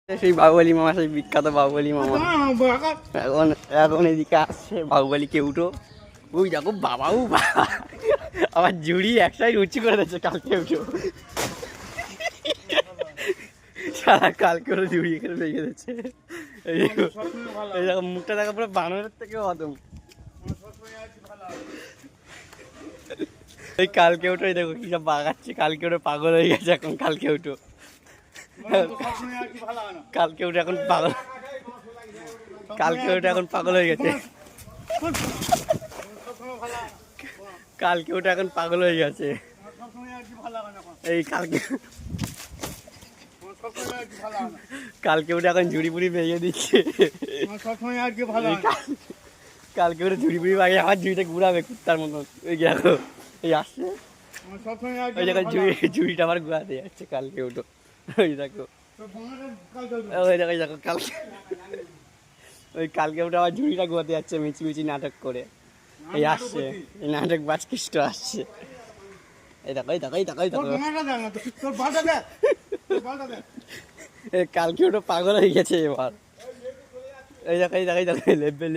সেই বাহুবলী মামা, সেই বিখ্যাত বাহুবলী মামা এখন এখন এদিকে আসছে বাহুবলী কেউটো। ওই দেখো বাবাও বাবা, আবার জুড়ি এক সাইড উঁচু করে দিচ্ছে কাল কেউটো। সারা কালকে ওরা জুড়ি এখানে রেখে দিচ্ছে। এই দেখো মুখটা দেখো পুরো বানরের থেকেও অদম। এই কালকে উঠো দেখো কি সব বাগাচ্ছে, কালকে উঠে পাগল হয়ে গেছে এখন কালকে উঠো। কালকে উঠে এখন পাগল, কালকে উঠে এখন পাগল হয়ে গেছে। কালকে উঠে এখন পাগল হয়ে গেছে। এই কালকে কালকে উঠে এখন ঝুড়ি পুড়ি ভেঙে দিচ্ছে। কালকে উঠে ঝুড়ি পুড়ি ভাগে আমার ঝুড়িটা ঘুরাবে কুত্তার মতো। ওই দেখো এই আসছে, ওই দেখো ঝুড়িটা আবার ঘুরাতে যাচ্ছে কালকে উঠো। ওই দেখো ওই দেখো ওই দেখো কালকে, ওই কালকে উঠে আবার ঝুড়িটা ঘুরাতে যাচ্ছে মিচি মিচি নাটক করে। এই আসছে এই নাটক বাজকিষ্ট আসছে। এই দেখো এই দেখো এই দেখো এই দেখো কালকে ওটা পাগল হয়ে গেছে এবার। এই দেখো এই দেখো এই দেখো লেবে